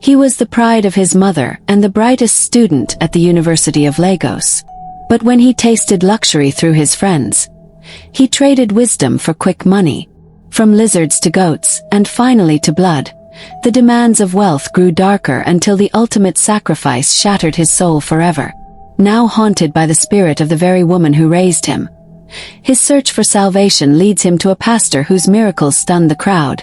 He was the pride of his mother and the brightest student at the University of Lagos. But when he tasted luxury through his friends, he traded wisdom for quick money. From lizards to goats, and finally to blood, the demands of wealth grew darker until the ultimate sacrifice shattered his soul forever. Now haunted by the spirit of the very woman who raised him, his search for salvation leads him to a pastor whose miracles stunned the crowd,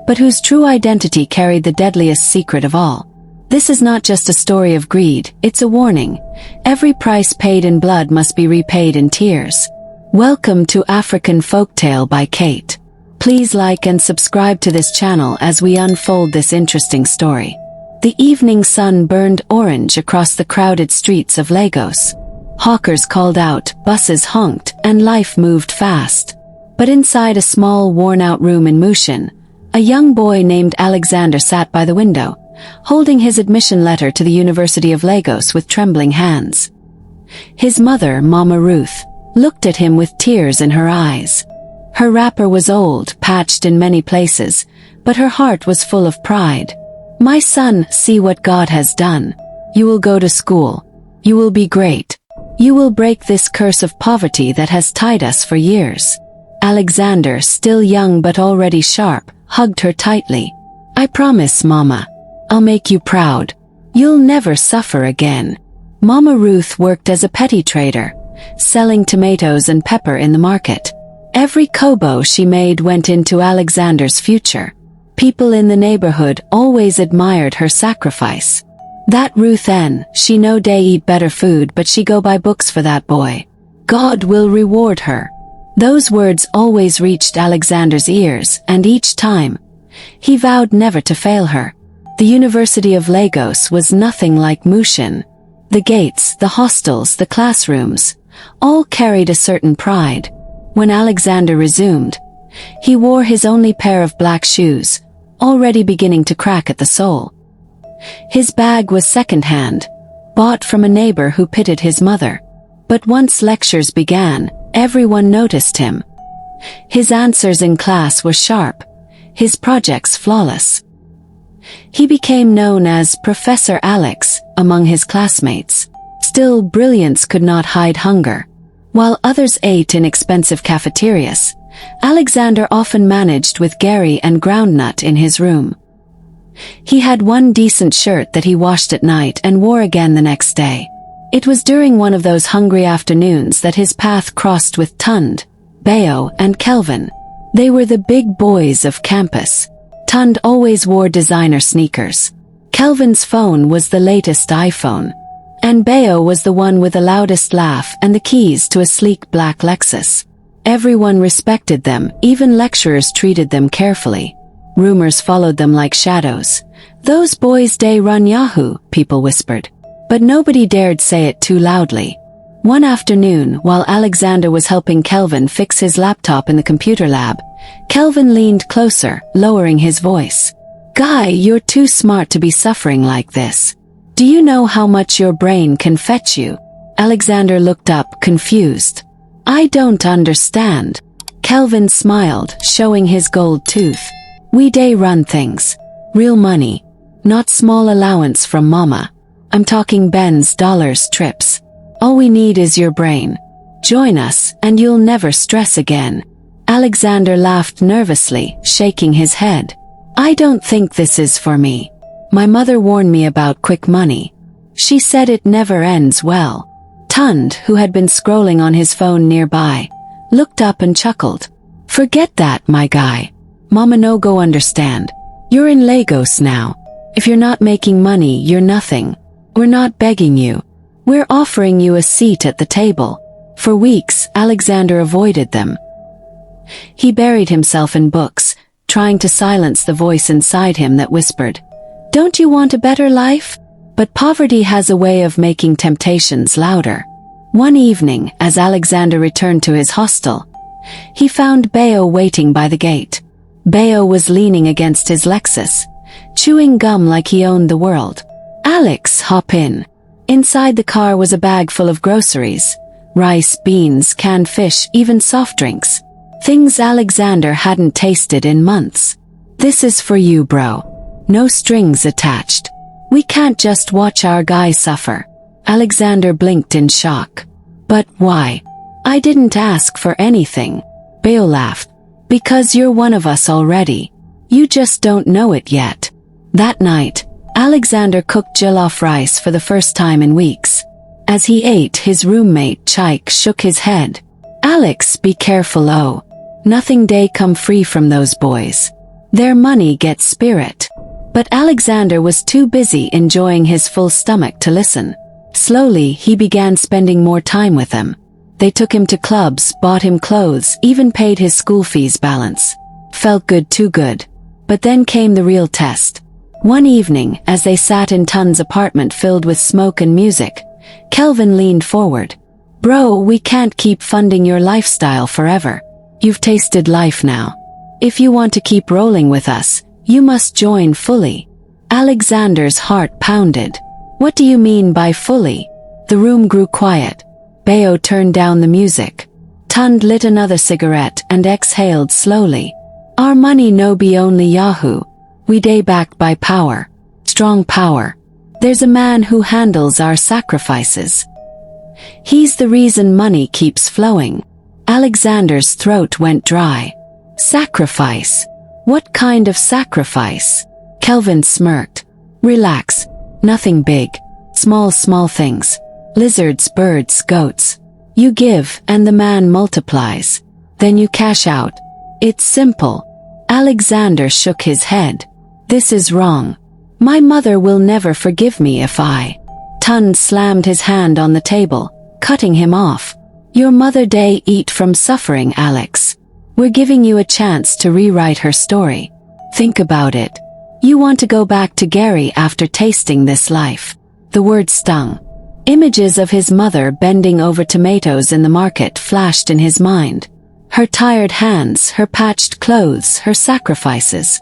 but whose true identity carried the deadliest secret of all. This is not just a story of greed, it's a warning. Every price paid in blood must be repaid in tears. Welcome to African Folktale by Kate. Please like and subscribe to this channel as we unfold this interesting story. The evening sun burned orange across the crowded streets of Lagos. Hawkers called out, buses honked, and life moved fast. But inside a small, worn-out room in Mushin, a young boy named Alexander sat by the window, holding his admission letter to the University of Lagos with trembling hands. His mother, Mama Ruth, looked at him with tears in her eyes. Her wrapper was old, patched in many places, but her heart was full of pride. "My son, see what God has done. You will go to school. You will be great. You will break this curse of poverty that has tied us for years." Alexander, still young but already sharp, hugged her tightly. "I promise, Mama. I'll make you proud. You'll never suffer again." Mama Ruth worked as a petty trader, selling tomatoes and pepper in the market. Every kobo she made went into Alexander's future. People in the neighborhood always admired her sacrifice. "That Ruth N, she no day eat better food but she go buy books for that boy. God will reward her." Those words always reached Alexander's ears, and each time, he vowed never to fail her. The University of Lagos was nothing like Mushin. The gates, the hostels, the classrooms, all carried a certain pride. When Alexander resumed, he wore his only pair of black shoes, already beginning to crack at the sole. His bag was second-hand, bought from a neighbor who pitied his mother. But once lectures began, everyone noticed him. His answers in class were sharp, his projects flawless. He became known as Professor Alex among his classmates. Still, brilliance could not hide hunger. While others ate in expensive cafeterias, Alexander often managed with Gary and groundnut in his room. He had one decent shirt that he washed at night and wore again the next day. It was during one of those hungry afternoons that his path crossed with Tund, Bayo, and Kelvin. They were the big boys of campus. Tund always wore designer sneakers. Kelvin's phone was the latest iPhone. And Bayo was the one with the loudest laugh and the keys to a sleek black Lexus. Everyone respected them, even lecturers treated them carefully. Rumors followed them like shadows. "Those boys they run Yahoo," people whispered. But nobody dared say it too loudly. One afternoon, while Alexander was helping Kelvin fix his laptop in the computer lab, Kelvin leaned closer, lowering his voice. "Guy, you're too smart to be suffering like this. Do you know how much your brain can fetch you?" Alexander looked up, confused. "I don't understand." Kelvin smiled, showing his gold tooth. "We day run things. Real money. Not small allowance from Mama. I'm talking Ben's dollars trips. All we need is your brain. Join us, and you'll never stress again." Alexander laughed nervously, shaking his head. "I don't think this is for me. My mother warned me about quick money. She said it never ends well." Tund, who had been scrolling on his phone nearby, looked up and chuckled. "Forget that, my guy. Mama no go understand. You're in Lagos now. If you're not making money, you're nothing. We're not begging you. We're offering you a seat at the table." For weeks, Alexander avoided them. He buried himself in books, trying to silence the voice inside him that whispered, "Don't you want a better life?" But poverty has a way of making temptations louder. One evening, as Alexander returned to his hostel, he found Bayo waiting by the gate. Bayo was leaning against his Lexus, chewing gum like he owned the world. "Alex, hop in." Inside the car was a bag full of groceries, rice, beans, canned fish, even soft drinks. Things Alexander hadn't tasted in months. "This is for you, bro. No strings attached. We can't just watch our guy suffer. Alexander blinked in shock. But why? I didn't ask for anything. Beo laughed. Because you're one of us already. You just don't know it yet. That night, Alexander cooked jollof rice for the first time in weeks. As he ate, his roommate Chaik shook his head. Alex, be careful, oh. Nothing day come free from those boys. Their money gets spirit. But Alexander was too busy enjoying his full stomach to listen. Slowly, he began spending more time with them. They took him to clubs, bought him clothes, even paid his school fees balance. Felt good, too good. But then came the real test. One evening, as they sat in Tun's apartment filled with smoke and music, Kelvin leaned forward. Bro, we can't keep funding your lifestyle forever. You've tasted life now. If you want to keep rolling with us, you must join fully. Alexander's heart pounded. What do you mean by fully? The room grew quiet. Beo turned down the music. Tund lit another cigarette and exhaled slowly. Our money no be only Yahoo. We day backed by power. Strong power. There's a man who handles our sacrifices. He's the reason money keeps flowing. Alexander's throat went dry. Sacrifice? What kind of sacrifice? Kelvin smirked. Relax. Nothing big. Small things. Lizards, birds, goats. You give, and the man multiplies. Then you cash out. It's simple. Alexander shook his head. This is wrong. My mother will never forgive me if I... Tund slammed his hand on the table, cutting him off. Your mother day eat from suffering, Alex. We're giving you a chance to rewrite her story. Think about it. You want to go back to Gary after tasting this life. The word stung. Images of his mother bending over tomatoes in the market flashed in his mind. Her tired hands, her patched clothes, her sacrifices.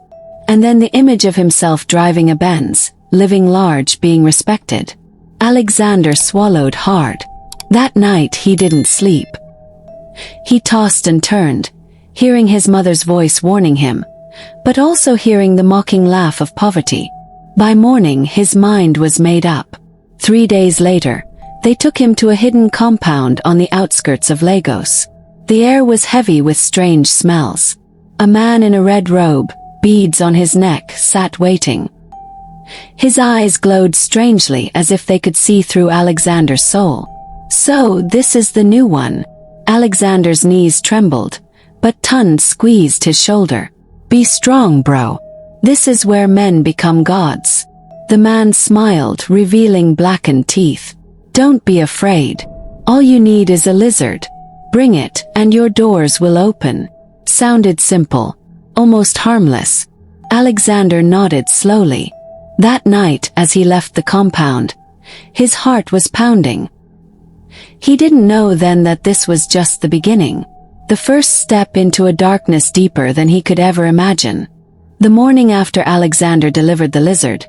And then the image of himself driving a Benz, living large, being respected. Alexander swallowed hard. That night he didn't sleep. He tossed and turned, hearing his mother's voice warning him, but also hearing the mocking laugh of poverty. By morning his mind was made up. 3 days later, they took him to a hidden compound on the outskirts of Lagos. The air was heavy with strange smells. A man in a red robe, beads on his neck, sat waiting. His eyes glowed strangely as if they could see through Alexander's soul. So, this is the new one. Alexander's knees trembled, but Tund squeezed his shoulder. Be strong, bro. This is where men become gods. The man smiled, revealing blackened teeth. Don't be afraid. All you need is a lizard. Bring it, and your doors will open. Sounded simple, almost harmless. Alexander nodded slowly. That night, as he left the compound, his heart was pounding. He didn't know then that this was just the beginning. The first step into a darkness deeper than he could ever imagine. The morning after Alexander delivered the lizard,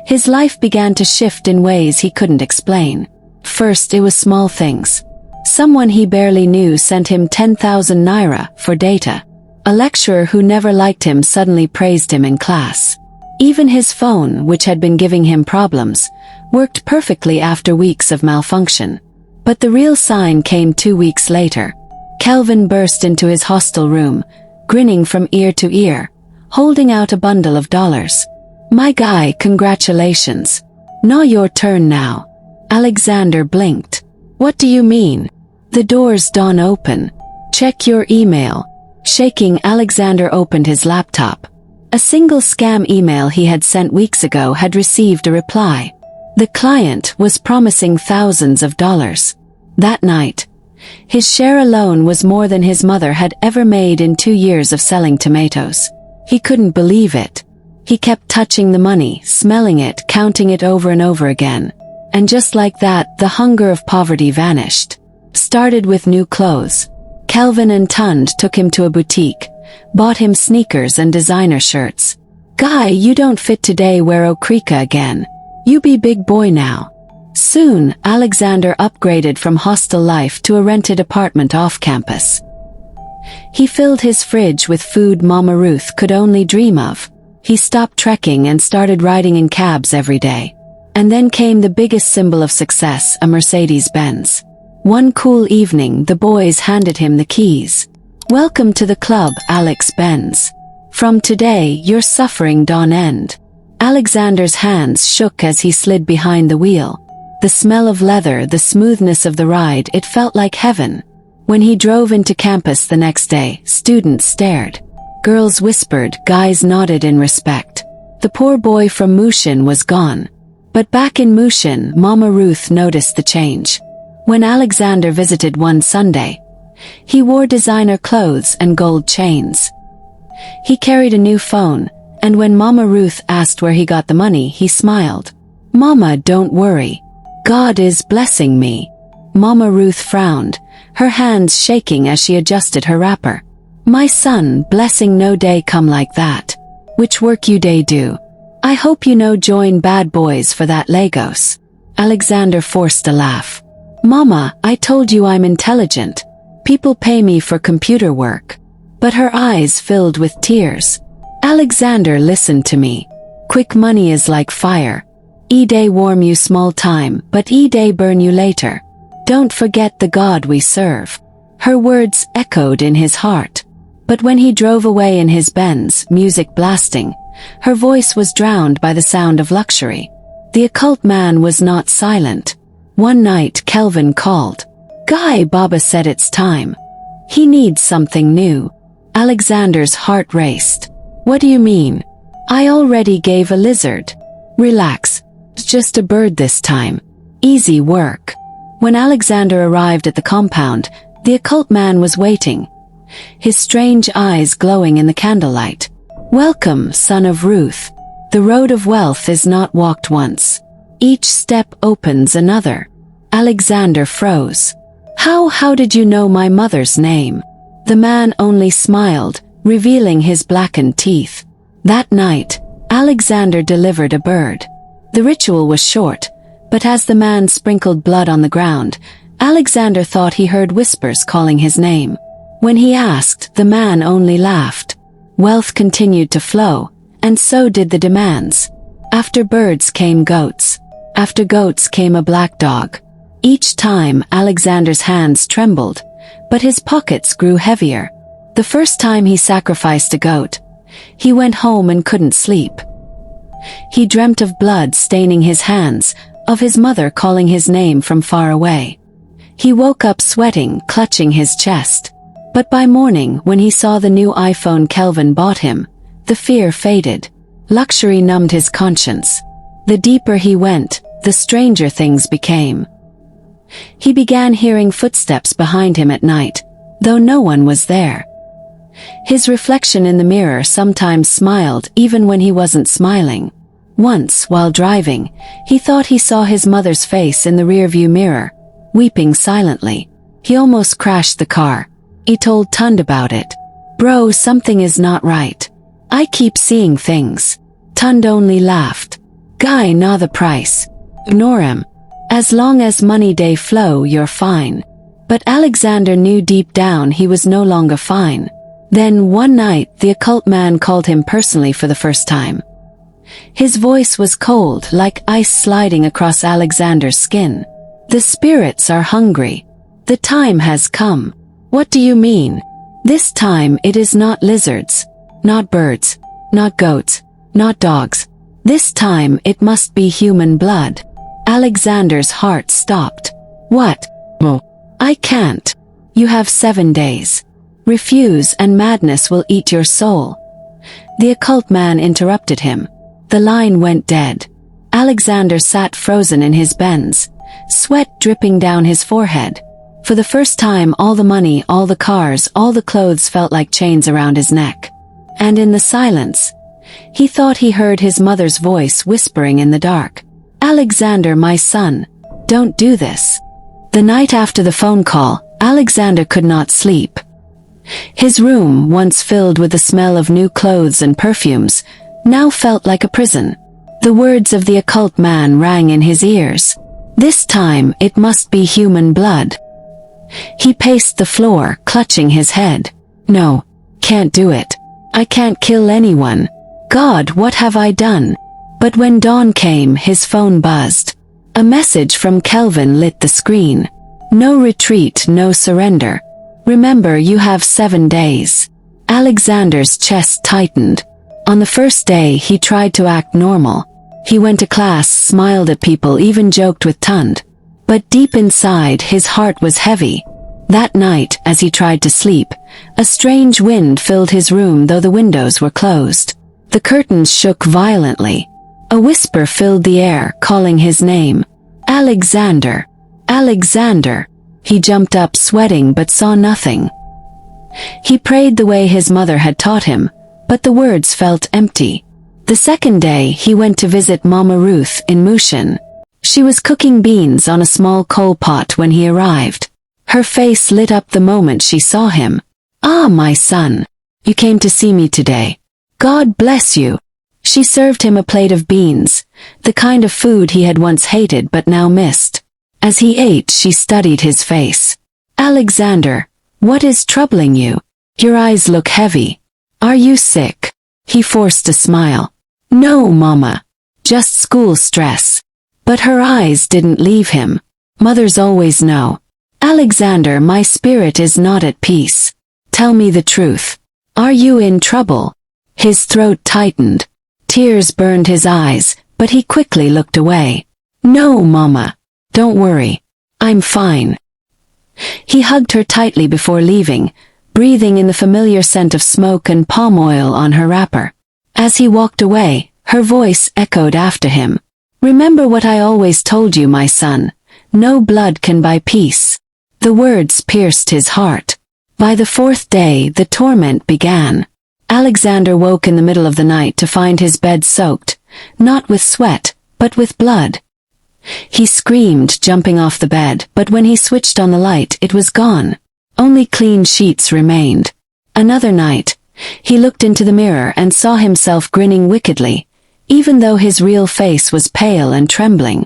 his life began to shift in ways he couldn't explain. First, it was small things. Someone he barely knew sent him 10,000 naira for data. A lecturer who never liked him suddenly praised him in class. Even his phone, which had been giving him problems, worked perfectly after weeks of malfunction. But the real sign came 2 weeks later. Kelvin burst into his hostel room, grinning from ear to ear, holding out a bundle of dollars. My guy, congratulations. Now your turn now. Alexander blinked. What do you mean? The door's done open. Check your email. Shaking, Alexander opened his laptop. A single scam email he had sent weeks ago had received a reply. The client was promising thousands of dollars. That night, his share alone was more than his mother had ever made in 2 years of selling tomatoes. He couldn't believe it. He kept touching the money, smelling it, counting it over and over again. And just like that, the hunger of poverty vanished. Started with new clothes. Kelvin and Tund took him to a boutique, bought him sneakers and designer shirts. Guy, you don't fit today, wear Okrika again. You be big boy now. Soon, Alexander upgraded from hostel life to a rented apartment off campus. He filled his fridge with food Mama Ruth could only dream of. He stopped trekking and started riding in cabs every day. And then came the biggest symbol of success, a Mercedes-Benz. One cool evening, the boys handed him the keys. "Welcome to the club, Alex Benz. From today, your suffering don't end." Alexander's hands shook as he slid behind the wheel. The smell of leather, the smoothness of the ride, it felt like heaven. When he drove into campus the next day, students stared. Girls whispered, guys nodded in respect. The poor boy from Mushin was gone. But back in Mushin, Mama Ruth noticed the change. When Alexander visited one Sunday, he wore designer clothes and gold chains. He carried a new phone, and when Mama Ruth asked where he got the money, he smiled. "Mama, don't worry. God is blessing me." Mama Ruth frowned, her hands shaking as she adjusted her wrapper. "My son, blessing no day come like that. Which work you day do? I hope you no join bad boys for that Lagos." Alexander forced a laugh. "Mama, I told you I'm intelligent. People pay me for computer work." But her eyes filled with tears. "Alexander, listen to me. Quick money is like fire. E-day warm you small time, but E-day burn you later. Don't forget the God we serve." Her words echoed in his heart. But when he drove away in his Benz, music blasting, her voice was drowned by the sound of luxury. The occult man was not silent. One night, Kelvin called. "Guy, Baba said it's time. He needs something new." Alexander's heart raced. "What do you mean? I already gave a lizard." "Relax. It's just a bird this time. Easy work." When Alexander arrived at the compound, the occult man was waiting, his strange eyes glowing in the candlelight. "Welcome, son of Ruth. The road of wealth is not walked once. Each step opens another." Alexander froze. How did you know my mother's name?" The man only smiled, revealing his blackened teeth. That night, Alexander delivered a bird. The ritual was short, but as the man sprinkled blood on the ground, Alexander thought he heard whispers calling his name. When he asked, the man only laughed. Wealth continued to flow, and so did the demands. After birds came goats. After goats came a black dog. Each time, Alexander's hands trembled, but his pockets grew heavier. The first time he sacrificed a goat, he went home and couldn't sleep. He dreamt of blood staining his hands, of his mother calling his name from far away. He woke up sweating, clutching his chest. But by morning, when he saw the new iPhone Kelvin bought him, the fear faded. Luxury numbed his conscience. The deeper he went, the stranger things became. He began hearing footsteps behind him at night, though no one was there. His reflection in the mirror sometimes smiled even when he wasn't smiling. Once, while driving, he thought he saw his mother's face in the rearview mirror, weeping silently. He almost crashed the car. He told Tund about it. "Bro, something is not right. I keep seeing things." Tund only laughed. "Guy, nah the price. Ignore him. As long as money day flow, you're fine." But Alexander knew deep down he was no longer fine. Then one night, the occult man called him personally for the first time. His voice was cold, like ice sliding across Alexander's skin. "The spirits are hungry. The time has come." "What do you mean?" "This time it is not lizards, not birds, not goats, not dogs. This time it must be human blood." Alexander's heart stopped. "What? Oh, I can't. You have 7 days. Refuse and madness will eat your soul." The occult man interrupted him. The line went dead. Alexander sat frozen in his Benz, sweat dripping down his forehead. For the first time, all the money, all the cars, all the clothes felt like chains around his neck. And in the silence, he thought he heard his mother's voice whispering in the dark. "Alexander, my son, don't do this." The night after the phone call, Alexander could not sleep. His room, once filled with the smell of new clothes and perfumes, now felt like a prison. The words of the occult man rang in his ears. This time, it must be human blood. He paced the floor, clutching his head. "No, can't do it. I can't kill anyone. God, what have I done? But when dawn came, his phone buzzed. A message from Kelvin lit the screen. No retreat, no surrender. Remember, you have 7 days. Alexander's chest tightened. On the first day, he tried to act normal. He went to class, smiled at people, even joked with Tund. But deep inside, his heart was heavy. That night, as he tried to sleep, a strange wind filled his room, though the windows were closed. The curtains shook violently. A whisper filled the air, calling his name. Alexander. Alexander. He jumped up, sweating, but saw nothing. He prayed the way his mother had taught him, but the words felt empty. The second day, he went to visit Mama Ruth in Mushin. She was cooking beans on a small coal pot when he arrived. Her face lit up the moment she saw him. "Ah, my son. You came to see me today. God bless you." She served him a plate of beans, the kind of food he had once hated but now missed. As he ate, she studied his face. "Alexander, what is troubling you? Your eyes look heavy. Are you sick?" He forced a smile. "No, Mama. Just school stress." But her eyes didn't leave him. Mothers always know. "Alexander, my spirit is not at peace. Tell me the truth. Are you in trouble?" His throat tightened. Tears burned his eyes, but he quickly looked away. "No, Mama. Don't worry. I'm fine." He hugged her tightly before leaving, breathing in the familiar scent of smoke and palm oil on her wrapper. As he walked away, her voice echoed after him. "Remember what I always told you, my son. No blood can buy peace." The words pierced his heart. By the 4th day, the torment began. Alexander woke in the middle of the night to find his bed soaked, not with sweat, but with blood. He screamed, jumping off the bed, but when he switched on the light, it was gone. Only clean sheets remained. Another night, he looked into the mirror and saw himself grinning wickedly, even though his real face was pale and trembling.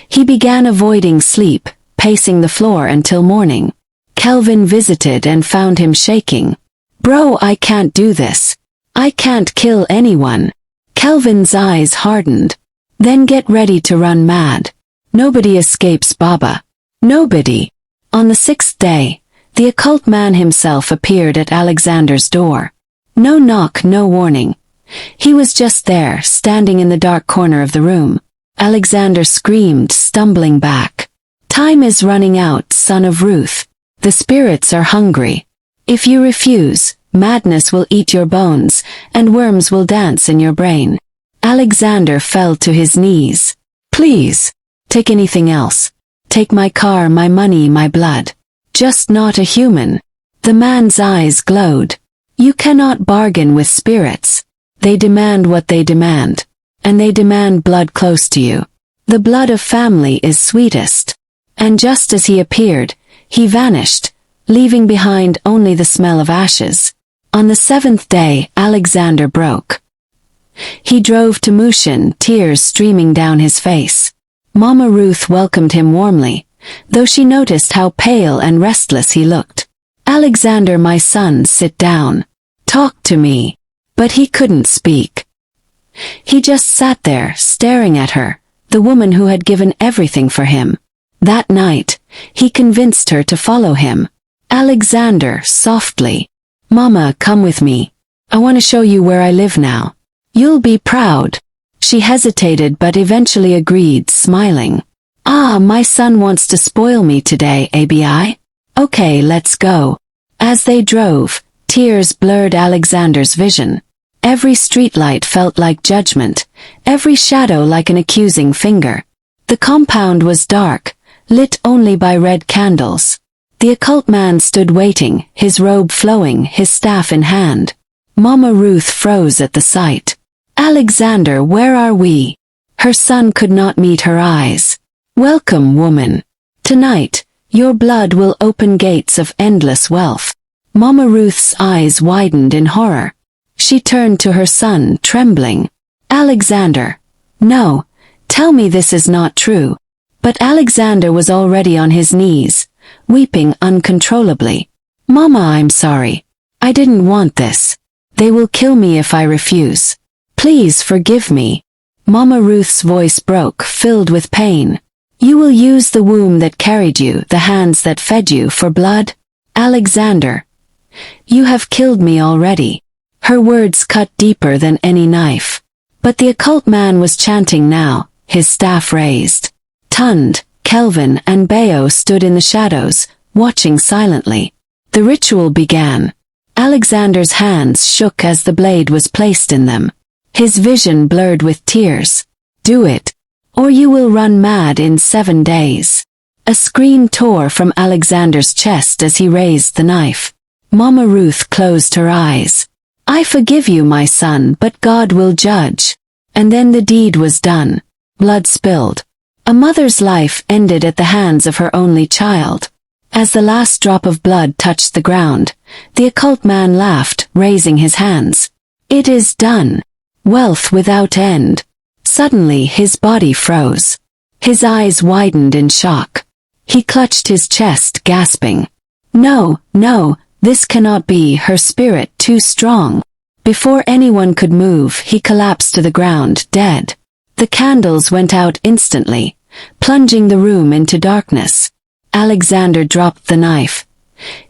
He began avoiding sleep, pacing the floor until morning. Kelvin visited and found him shaking. "Bro, I can't do this. I can't kill anyone." Kelvin's eyes hardened. "Then get ready to run mad. Nobody escapes Baba. Nobody." On the 6th day, the occult man himself appeared at Alexander's door. No knock, no warning. He was just there, standing in the dark corner of the room. Alexander screamed, stumbling back. "Time is running out, son of Ruth. The spirits are hungry. If you refuse, madness will eat your bones, and worms will dance in your brain." Alexander fell to his knees. "Please, take anything else. Take my car, my money, my blood. Just not a human." The man's eyes glowed. "You cannot bargain with spirits. They demand what they demand. And they demand blood close to you. The blood of family is sweetest." And just as he appeared, he vanished, leaving behind only the smell of ashes. On the 7th day, Alexander broke. He drove to Mushin, tears streaming down his face. Mama Ruth welcomed him warmly, though she noticed how pale and restless he looked. "Alexander, my son, sit down. Talk to me." But he couldn't speak. He just sat there, staring at her, the woman who had given everything for him. That night, he convinced her to follow him. "Alexander," softly. "Mama, come with me. I want to show you where I live now. You'll be proud." She hesitated but eventually agreed, smiling. "Ah, my son wants to spoil me today, ABI? Okay, let's go." As they drove, tears blurred Alexander's vision. Every streetlight felt like judgment, every shadow like an accusing finger. The compound was dark, lit only by red candles. The occult man stood waiting, his robe flowing, his staff in hand. Mama Ruth froze at the sight. "Alexander, where are we?" Her son could not meet her eyes. "Welcome, woman. Tonight, your blood will open gates of endless wealth." Mama Ruth's eyes widened in horror. She turned to her son, trembling. "Alexander. No, tell me this is not true." But Alexander was already on his knees, weeping uncontrollably. "Mama, I'm sorry. I didn't want this. They will kill me if I refuse. Please forgive me. Mama Ruth's voice broke, filled with pain. You will use the womb that carried you, the hands that fed you, for blood? Alexander, you have killed me already. Her words cut deeper than any knife. But the occult man was chanting now, his staff raised. Tund, Kelvin, and Bayo stood in the shadows, watching silently. The ritual began. Alexander's hands shook as the blade was placed in them. His vision blurred with tears. Do it, or you will run mad in 7 days. A scream tore from Alexander's chest as he raised the knife. Mama Ruth closed her eyes. I forgive you, my son, but God will judge. And then the deed was done. Blood spilled. A mother's life ended at the hands of her only child. As the last drop of blood touched the ground, the occult man laughed, raising his hands. It is done. Wealth without end. Suddenly his body froze. His eyes widened in shock. He clutched his chest, gasping. No, no, this cannot be, her spirit too strong. Before anyone could move, he collapsed to the ground, dead. The candles went out instantly, plunging the room into darkness. Alexander dropped the knife,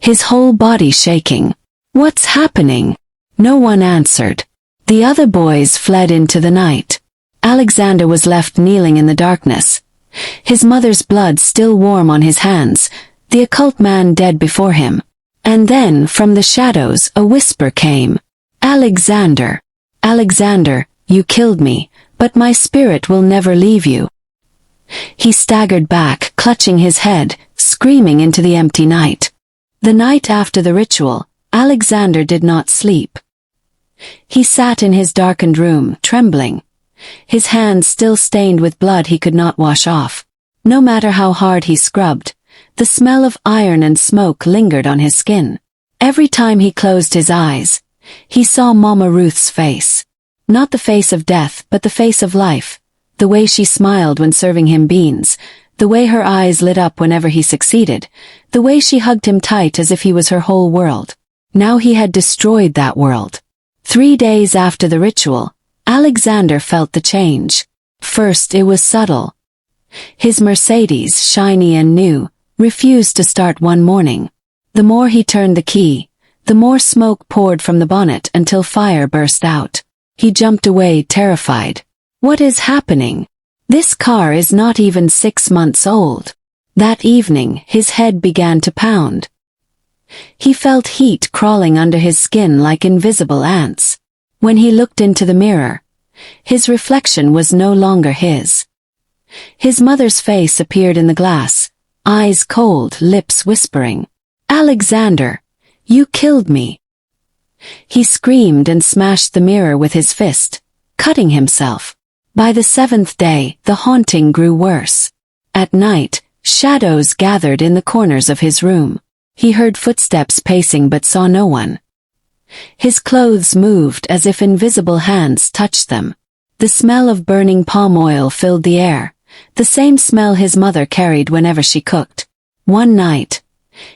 his whole body shaking. What's happening? No one answered. The other boys fled into the night. Alexander was left kneeling in the darkness, his mother's blood still warm on his hands, the occult man dead before him. And then, from the shadows, a whisper came. Alexander, Alexander, you killed me, but my spirit will never leave you. He staggered back, clutching his head, screaming into the empty night. The night after the ritual, Alexander did not sleep. He sat in his darkened room, trembling, his hands still stained with blood he could not wash off. No matter how hard he scrubbed, the smell of iron and smoke lingered on his skin. Every time he closed his eyes, he saw Mama Ruth's face. Not the face of death, but the face of life. The way she smiled when serving him beans, the way her eyes lit up whenever he succeeded, the way she hugged him tight as if he was her whole world. Now he had destroyed that world. 3 days after the ritual, Alexander felt the change. First it was subtle. His Mercedes, shiny and new, refused to start one morning. The more he turned the key, the more smoke poured from the bonnet until fire burst out. He jumped away, terrified. What is happening? This car is not even 6 months old. That evening, his head began to pound. He felt heat crawling under his skin like invisible ants. When he looked into the mirror, his reflection was no longer his. His mother's face appeared in the glass, eyes cold, lips whispering. Alexander, you killed me. He screamed and smashed the mirror with his fist, cutting himself. By the 7th day, the haunting grew worse. At night, shadows gathered in the corners of his room. He heard footsteps pacing but saw no one. His clothes moved as if invisible hands touched them. The smell of burning palm oil filled the air, the same smell his mother carried whenever she cooked. One night,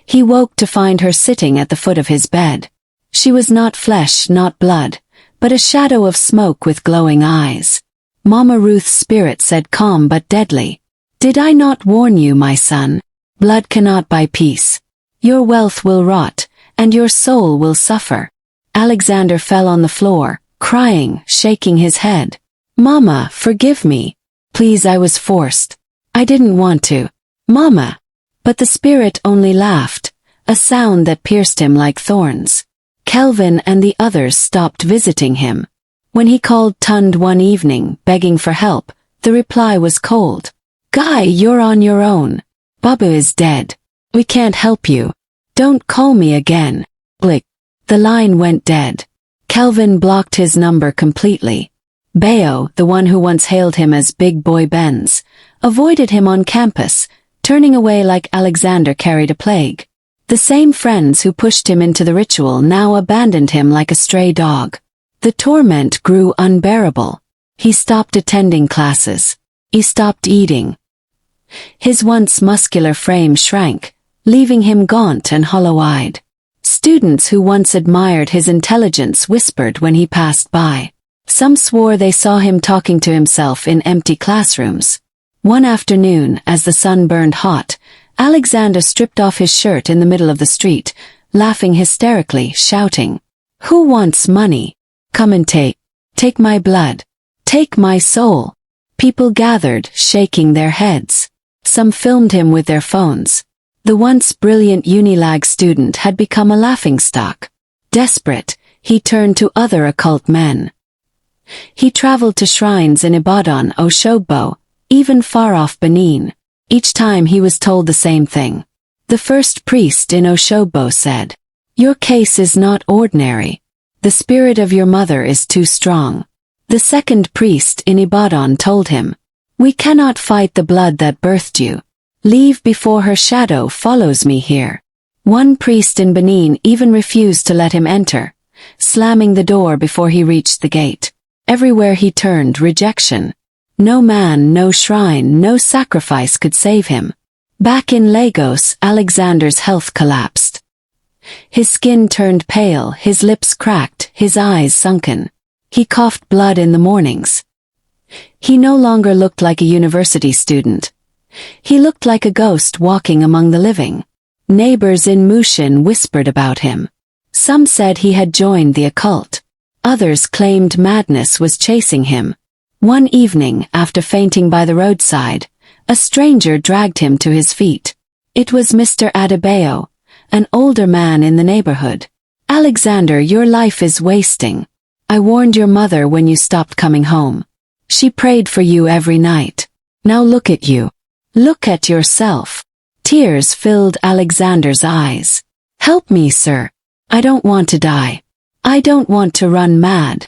he woke to find her sitting at the foot of his bed. She was not flesh, not blood, but a shadow of smoke with glowing eyes. Mama Ruth's spirit said calm but deadly, "Did I not warn you, my son? Blood cannot buy peace. Your wealth will rot, and your soul will suffer." Alexander fell on the floor, crying, shaking his head. "Mama, forgive me. Please, I was forced. I didn't want to. Mama." But the spirit only laughed, a sound that pierced him like thorns. Kelvin and the others stopped visiting him. When he called Tund one evening, begging for help, the reply was cold. "Guy, you're on your own. Baba is dead. We can't help you. Don't call me again." Blick. The line went dead. Kelvin blocked his number completely. Bayo, the one who once hailed him as Big Boy Benz, avoided him on campus, turning away like Alexander carried a plague. The same friends who pushed him into the ritual now abandoned him like a stray dog. The torment grew unbearable. He stopped attending classes. He stopped eating. His once muscular frame shrank, leaving him gaunt and hollow-eyed. Students who once admired his intelligence whispered when he passed by. Some swore they saw him talking to himself in empty classrooms. One afternoon, as the sun burned hot, Alexander stripped off his shirt in the middle of the street, laughing hysterically, shouting, "Who wants money? Come and take my blood. Take my soul." People gathered, shaking their heads. Some filmed him with their phones. The once brilliant Unilag student had become a laughingstock. Desperate, he turned to other occult men. He traveled to shrines in Ibadan, Oshogbo, even far-off Benin. Each time he was told the same thing. The first priest in Oshogbo said, "Your case is not ordinary. The spirit of your mother is too strong." The second priest in Ibadan told him, "We cannot fight the blood that birthed you. Leave before her shadow follows me here." One priest in Benin even refused to let him enter, slamming the door before he reached the gate. Everywhere he turned, rejection. No man, no shrine, no sacrifice could save him. Back in Lagos, Alexander's health collapsed. His skin turned pale, his lips cracked, his eyes sunken. He coughed blood in the mornings. He no longer looked like a university student. He looked like a ghost walking among the living. Neighbors in Mushin whispered about him. Some said he had joined the occult. Others claimed madness was chasing him. One evening, after fainting by the roadside, a stranger dragged him to his feet. It was Mr. Adebayo, an older man in the neighborhood. "Alexander, your life is wasting. I warned your mother when you stopped coming home. She prayed for you every night. Now look at you. Look at yourself." Tears filled Alexander's eyes. "Help me, sir. I don't want to die. I don't want to run mad."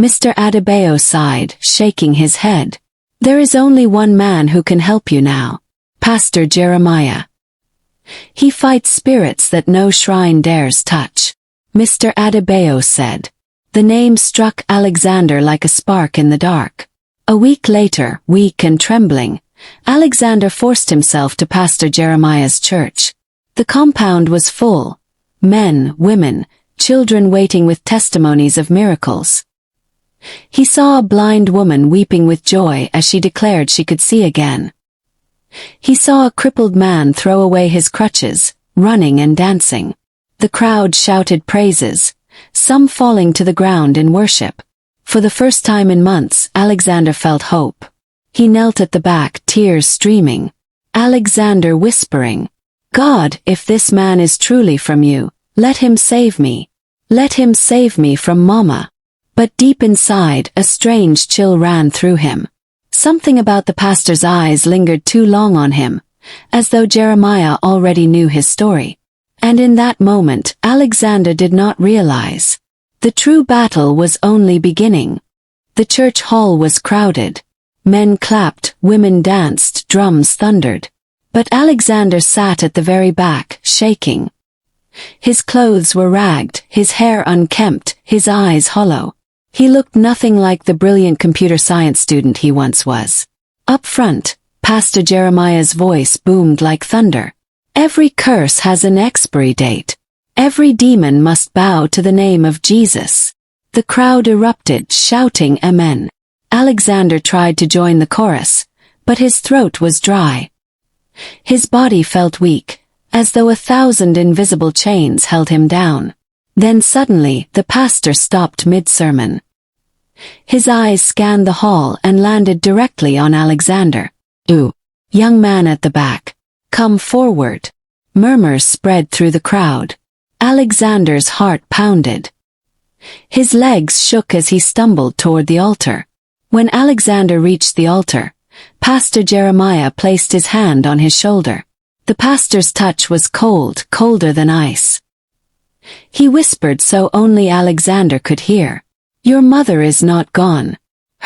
Mr. Adebayo sighed, shaking his head. "There is only one man who can help you now. Pastor Jeremiah. He fights spirits that no shrine dares touch." Mr. Adebayo said. The name struck Alexander like a spark in the dark. A week later, weak and trembling, Alexander forced himself to Pastor Jeremiah's church. The compound was full. Men, women, children waiting with testimonies of miracles. He saw a blind woman weeping with joy as she declared she could see again. He saw a crippled man throw away his crutches, running and dancing. The crowd shouted praises, some falling to the ground in worship. For the first time in months, Alexander felt hope. He knelt at the back, tears streaming. Alexander whispering, "God, if this man is truly from you, let him save me. Let him save me from Mama." But deep inside, a strange chill ran through him. Something about the pastor's eyes lingered too long on him, as though Jeremiah already knew his story. And in that moment, Alexander did not realize. The true battle was only beginning. The church hall was crowded. Men clapped, women danced, drums thundered. But Alexander sat at the very back, shaking. His clothes were ragged, his hair unkempt, his eyes hollow. He looked nothing like the brilliant computer science student he once was. Up front, Pastor Jeremiah's voice boomed like thunder. "Every curse has an expiry date. Every demon must bow to the name of Jesus." The crowd erupted, shouting Amen. Alexander tried to join the chorus, but his throat was dry. His body felt weak, as though 1,000 invisible chains held him down. Then suddenly, the pastor stopped mid-sermon. His eyes scanned the hall and landed directly on Alexander. "Ooh, young man at the back. Come forward." Murmurs spread through the crowd. Alexander's heart pounded. His legs shook as he stumbled toward the altar. When Alexander reached the altar, Pastor Jeremiah placed his hand on his shoulder. The pastor's touch was cold, colder than ice. He whispered so only Alexander could hear. "Your mother is not gone.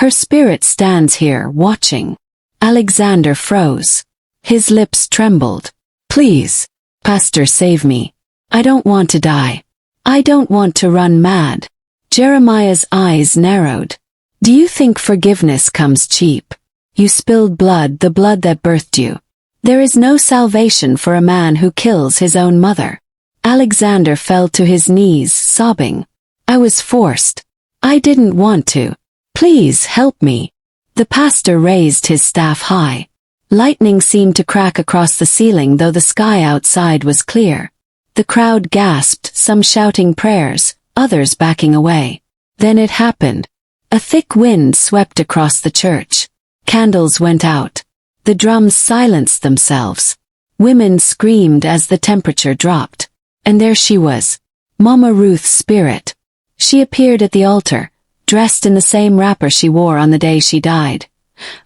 Her spirit stands here, watching." Alexander froze. His lips trembled. "Please, Pastor, save me. I don't want to die. I don't want to run mad." Jeremiah's eyes narrowed. "Do you think forgiveness comes cheap? You spilled blood, the blood that birthed you. There is no salvation for a man who kills his own mother." Alexander fell to his knees, sobbing. I was forced. I didn't want to. Please help me. The pastor raised his staff high. Lightning seemed to crack across the ceiling, though the sky outside was clear. The crowd gasped, some shouting prayers, others backing away. Then it happened. A thick wind swept across the church. Candles went out. The drums silenced themselves. Women screamed as the temperature dropped. And there she was, Mama Ruth's spirit. She appeared at the altar, dressed in the same wrapper she wore on the day she died.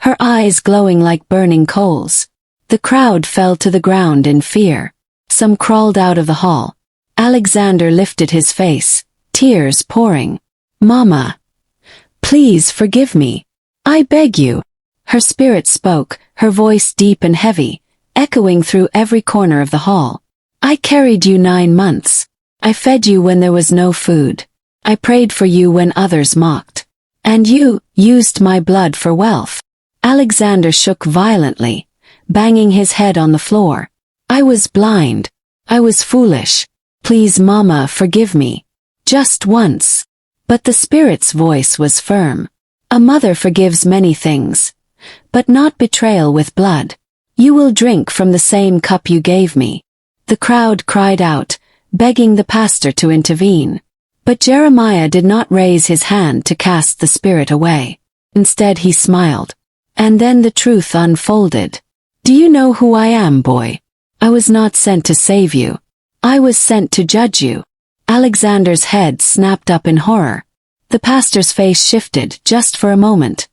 Her eyes glowing like burning coals. The crowd fell to the ground in fear. Some crawled out of the hall. Alexander lifted his face, tears pouring. Mama, please forgive me. I beg you. Her spirit spoke, her voice deep and heavy, echoing through every corner of the hall. I carried you 9 months. I fed you when there was no food. I prayed for you when others mocked. And you used my blood for wealth. Alexander shook violently, banging his head on the floor. I was blind. I was foolish. Please, Mama, forgive me. Just once. But the spirit's voice was firm. A mother forgives many things, but not betrayal with blood. You will drink from the same cup you gave me. The crowd cried out, begging the pastor to intervene. But Jeremiah did not raise his hand to cast the spirit away. Instead he smiled. And then the truth unfolded. Do you know who I am, boy? I was not sent to save you. I was sent to judge you. Alexander's head snapped up in horror. The pastor's face shifted just for a moment.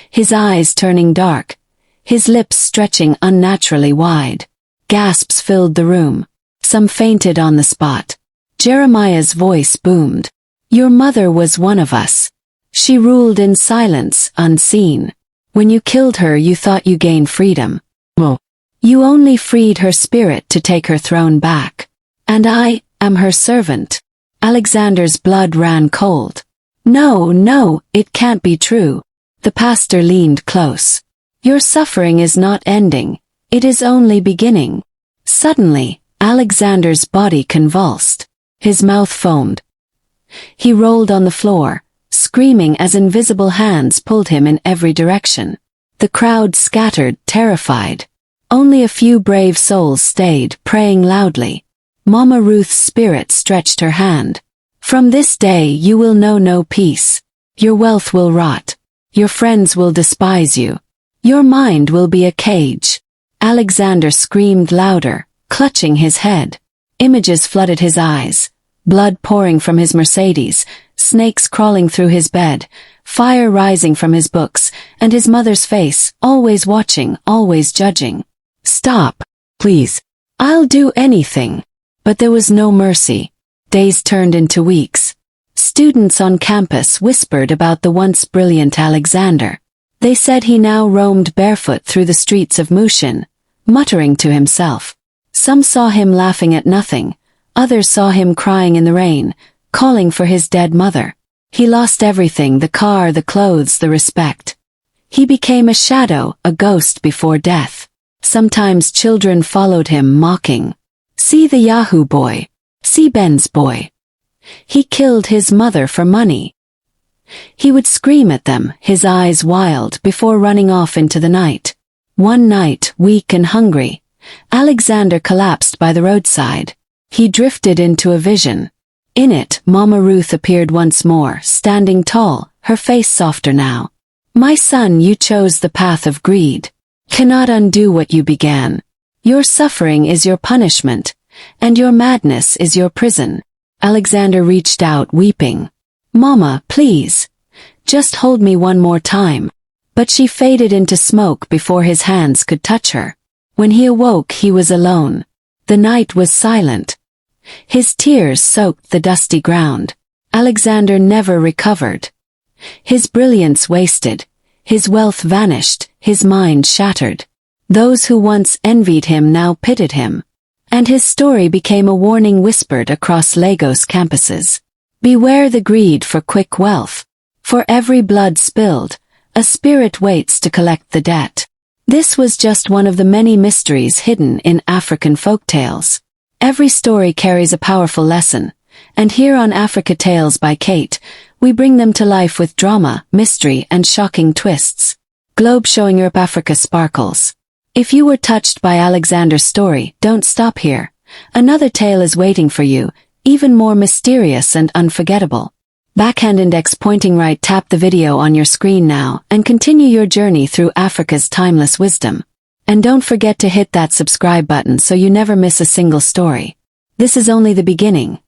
His eyes turning dark. His lips stretching unnaturally wide. Gasps filled the room. Some fainted on the spot. Jeremiah's voice boomed. Your mother was one of us. She ruled in silence, unseen. When you killed her, you thought you gained freedom. Well, you only freed her spirit to take her throne back. And I am her servant. Alexander's blood ran cold. No, it can't be true. The pastor leaned close. Your suffering is not ending. It is only beginning. Suddenly, Alexander's body convulsed. His mouth foamed. He rolled on the floor, screaming as invisible hands pulled him in every direction. The crowd scattered, terrified. Only a few brave souls stayed, praying loudly. Mama Ruth's spirit stretched her hand. From this day you will know no peace. Your wealth will rot. Your friends will despise you. Your mind will be a cage. Alexander screamed louder, clutching his head. Images flooded his eyes. Blood pouring from his Mercedes, snakes crawling through his bed, fire rising from his books, and his mother's face, always watching, always judging. Stop, please. I'll do anything. But there was no mercy. Days turned into weeks. Students on campus whispered about the once brilliant Alexander. They said he now roamed barefoot through the streets of Mushin, muttering to himself. Some saw him laughing at nothing. Others saw him crying in the rain, calling for his dead mother. He lost everything, the car, the clothes, the respect. He became a shadow, a ghost before death. Sometimes children followed him, mocking. See the Yahoo boy. See Ben's boy. He killed his mother for money. He would scream at them, his eyes wild, before running off into the night. One night, weak and hungry, Alexander collapsed by the roadside. He drifted into a vision. In it, Mama Ruth appeared once more, standing tall, her face softer now. My son, you chose the path of greed. Cannot undo what you began. Your suffering is your punishment, and your madness is your prison. Alexander reached out, weeping. Mama, please. Just hold me one more time. But she faded into smoke before his hands could touch her. When he awoke, he was alone. The night was silent. His tears soaked the dusty ground. Alexander never recovered. His brilliance wasted. His wealth vanished, his mind shattered. Those who once envied him now pitied him. And his story became a warning whispered across Lagos campuses. Beware the greed for quick wealth. For every blood spilled, a spirit waits to collect the debt. This was just one of the many mysteries hidden in African folktales. Every story carries a powerful lesson, and here on Africa Tales by Kate, we bring them to life with drama, mystery, and shocking twists. Globe showing Europe, Africa sparkles. If you were touched by Alexander's story, don't stop here. Another tale is waiting for you, even more mysterious and unforgettable. Backhand index pointing right, tap the video on your screen now and continue your journey through Africa's timeless wisdom. And don't forget to hit that subscribe button so you never miss a single story. This is only the beginning.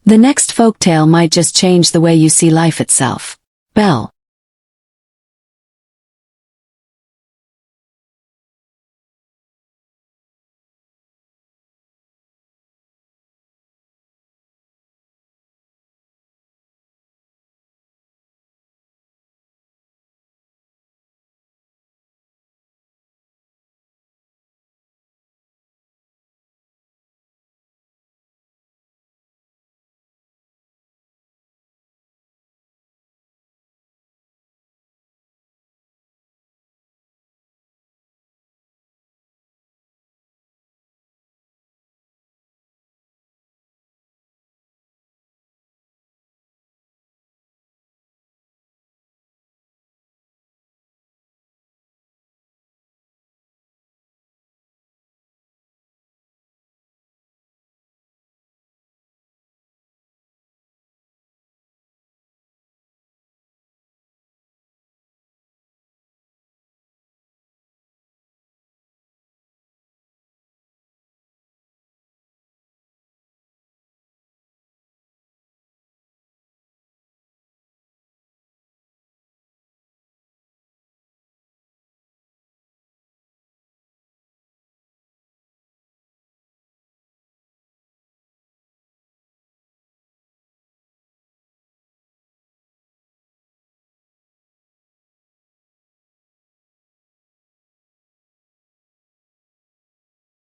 The next folktale might just change the way you see life itself. Bell.